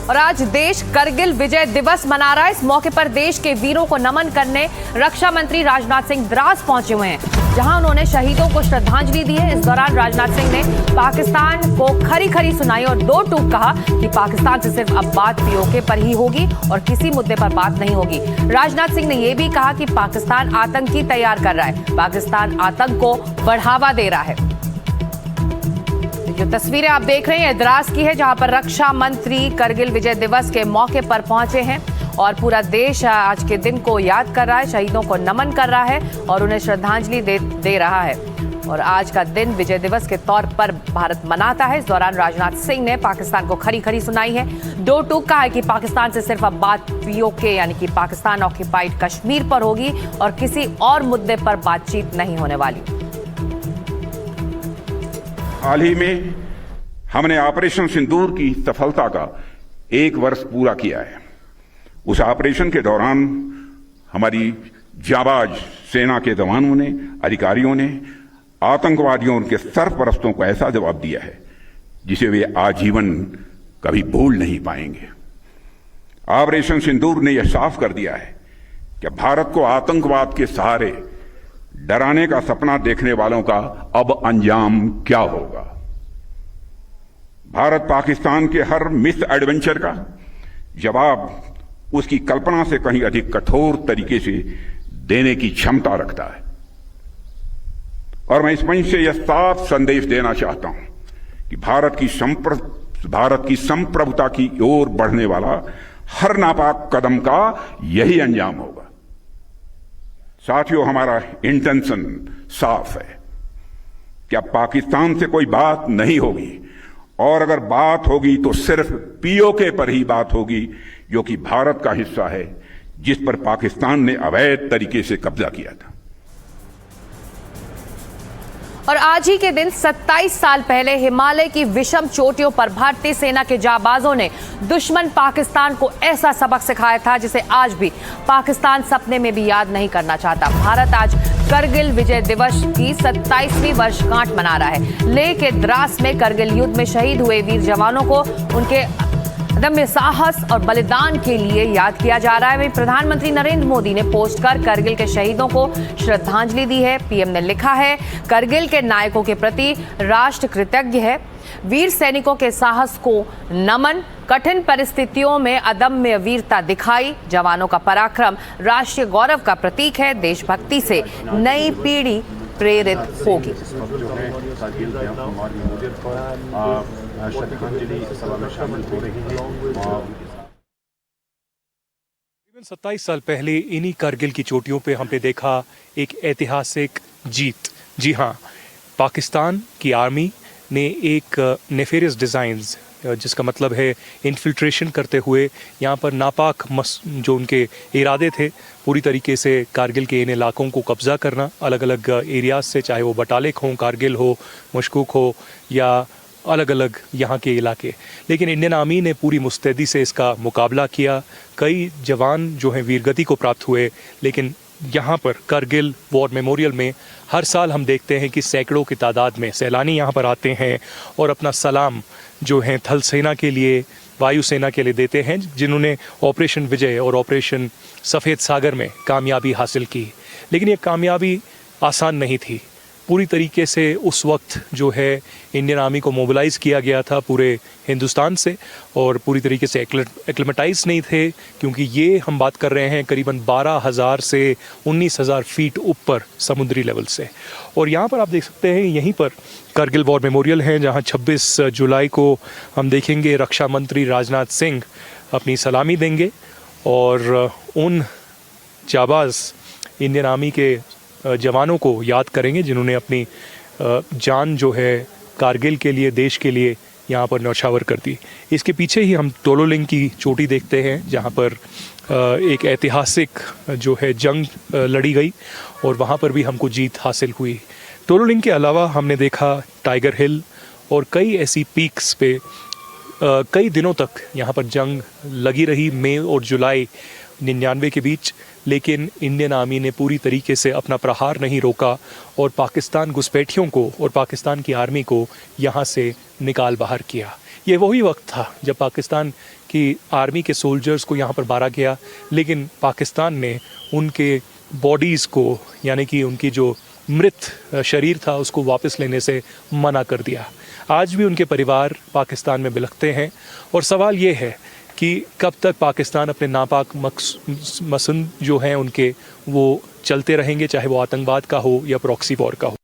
और आज देश करगिल विजय दिवस मना रहा है। इस मौके पर देश के वीरों को नमन करने रक्षा मंत्री राजनाथ सिंह द्रास पहुंचे हुए हैं, जहां उन्होंने शहीदों को श्रद्धांजलि दी है। इस दौरान राजनाथ सिंह ने पाकिस्तान को खरी खरी सुनाई और दो टूक कहा कि पाकिस्तान से सिर्फ अब बात पीओके पर ही होगी और किसी मुद्दे पर बात नहीं होगी। राजनाथ सिंह ने यह भी कहा कि पाकिस्तान आतंकी तैयार कर रहा है, पाकिस्तान आतंक को बढ़ावा दे रहा है। जो तस्वीरें आप देख रहे हैं द्रास की है, जहां पर रक्षा मंत्री करगिल विजय दिवस के मौके पर पहुंचे हैं और पूरा देश आज के दिन को याद कर रहा है, शहीदों को नमन कर रहा है और उन्हें श्रद्धांजलि दे रहा है। और आज का दिन विजय दिवस के तौर पर भारत मनाता है। इस दौरान राजनाथ सिंह ने पाकिस्तान को खरी खरी सुनाई है, दो टूक कहा है कि पाकिस्तान से सिर्फ अब बात पीओके यानी कि पाकिस्तान ऑक्यूपाइड कश्मीर पर होगी और किसी और मुद्दे पर बातचीत नहीं होने वाली। हाल ही में हमने ऑपरेशन सिंदूर की सफलता का 1 वर्ष पूरा किया है। उस ऑपरेशन के दौरान हमारी जाबाज सेना के जवानों ने, अधिकारियों ने आतंकवादियों के सरपरस्तों को ऐसा जवाब दिया है जिसे वे आजीवन कभी भूल नहीं पाएंगे। ऑपरेशन सिंदूर ने यह साफ कर दिया है कि भारत को आतंकवाद के सहारे डराने का सपना देखने वालों का अब अंजाम क्या होगा। भारत पाकिस्तान के हर मिस एडवेंचर का जवाब उसकी कल्पना से कहीं अधिक कठोर तरीके से देने की क्षमता रखता है। और मैं इस मंच से यह साफ संदेश देना चाहता हूं कि भारत की संप्रभुता की ओर बढ़ने वाला हर नापाक कदम का यही अंजाम होगा। साथियों, हमारा इंटेंशन साफ है कि अब पाकिस्तान से कोई बात नहीं होगी और अगर बात होगी तो सिर्फ पीओके पर ही बात होगी, जो कि भारत का हिस्सा है, जिस पर पाकिस्तान ने अवैध तरीके से कब्जा किया था। और आज ही के दिन 27 साल पहले हिमालय की विषम चोटियों पर भारतीय सेना के जाबाजों ने दुश्मन पाकिस्तान को ऐसा सबक सिखाया था जिसे आज भी पाकिस्तान सपने में भी याद नहीं करना चाहता। भारत आज करगिल विजय दिवस की 27वीं वर्षगांठ मना रहा है। लेह के द्रास में करगिल युद्ध में शहीद हुए वीर जवानों को उनके अदम्य साहस और बलिदान के लिए याद किया जा रहा है। वहीं प्रधानमंत्री नरेंद्र मोदी ने पोस्ट कर करगिल के शहीदों को श्रद्धांजलि दी है। पीएम ने लिखा है, करगिल के नायकों के प्रति राष्ट्र कृतज्ञ है, वीर सैनिकों के साहस को नमन, कठिन परिस्थितियों में अदम्य वीरता दिखाई, जवानों का पराक्रम राष्ट्रीय गौरव का प्रतीक है, देशभक्ति से नई पीढ़ी प्रेरित होगी। श्रद्धांजलि सभा में शामिल हो रही है। 27 साल पहले इन्हीं कारगिल की चोटियों पे हमने देखा एक ऐतिहासिक जीत। जी हाँ, पाकिस्तान की आर्मी ने एक नेफेरियस डिज़ाइंस, जिसका मतलब है इन्फिल्ट्रेशन करते हुए यहाँ पर नापाक जो उनके इरादे थे, पूरी तरीके से कारगिल के इन इलाकों को कब्ज़ा करना, अलग अलग एरियाज से, चाहे वो बटालिक हो, कारगिल हो, मशकूक हो या अलग अलग यहाँ के इलाके। लेकिन इंडियन आर्मी ने पूरी मुस्तैदी से इसका मुकाबला किया। कई जवान जो हैं वीरगति को प्राप्त हुए। लेकिन यहाँ पर करगिल वॉर मेमोरियल में हर साल हम देखते हैं कि सैकड़ों की तादाद में सैलानी यहाँ पर आते हैं और अपना सलाम जो है थल सेना के लिए, वायुसेना के लिए देते हैं, जिन्होंने ऑपरेशन विजय और ऑपरेशन सफ़ेद सागर में कामयाबी हासिल की। लेकिन ये कामयाबी आसान नहीं थी। पूरी तरीके से उस वक्त जो है इंडियन आर्मी को मोबिलाइज़ किया गया था पूरे हिंदुस्तान से और पूरी तरीके से एक्लेमेटाइज नहीं थे, क्योंकि ये हम बात कर रहे हैं करीबन 12,000 से 19,000 फीट ऊपर समुद्री लेवल से। और यहाँ पर आप देख सकते हैं, यहीं पर करगिल वॉर मेमोरियल है, जहाँ 26 जुलाई को हम देखेंगे रक्षा मंत्री राजनाथ सिंह अपनी सलामी देंगे और उन जाबाज इंडियन आर्मी के जवानों को याद करेंगे जिन्होंने अपनी जान जो है कारगिल के लिए, देश के लिए यहाँ पर न्यौछावर कर दी। इसके पीछे ही हम तोलोलिंग की चोटी देखते हैं, जहाँ पर एक ऐतिहासिक जो है जंग लड़ी गई और वहाँ पर भी हमको जीत हासिल हुई। तोलोलिंग के अलावा हमने देखा टाइगर हिल और कई ऐसी पीक्स पे कई दिनों तक यहाँ पर जंग लगी रही, मई और जुलाई 99 के बीच। लेकिन इंडियन आर्मी ने पूरी तरीके से अपना प्रहार नहीं रोका और पाकिस्तान घुसपैठियों को और पाकिस्तान की आर्मी को यहाँ से निकाल बाहर किया। ये वही वक्त था जब पाकिस्तान की आर्मी के सोल्जर्स को यहाँ पर मारा गया, लेकिन पाकिस्तान ने उनके बॉडीज़ को, यानी कि उनकी जो मृत शरीर था उसको वापस लेने से मना कर दिया। आज भी उनके परिवार पाकिस्तान में बिलखते हैं और सवाल ये है कि कब तक पाकिस्तान अपने नापाक मकसद जो हैं उनके वो चलते रहेंगे, चाहे वो आतंकवाद का हो या प्रॉक्सी वॉर का हो।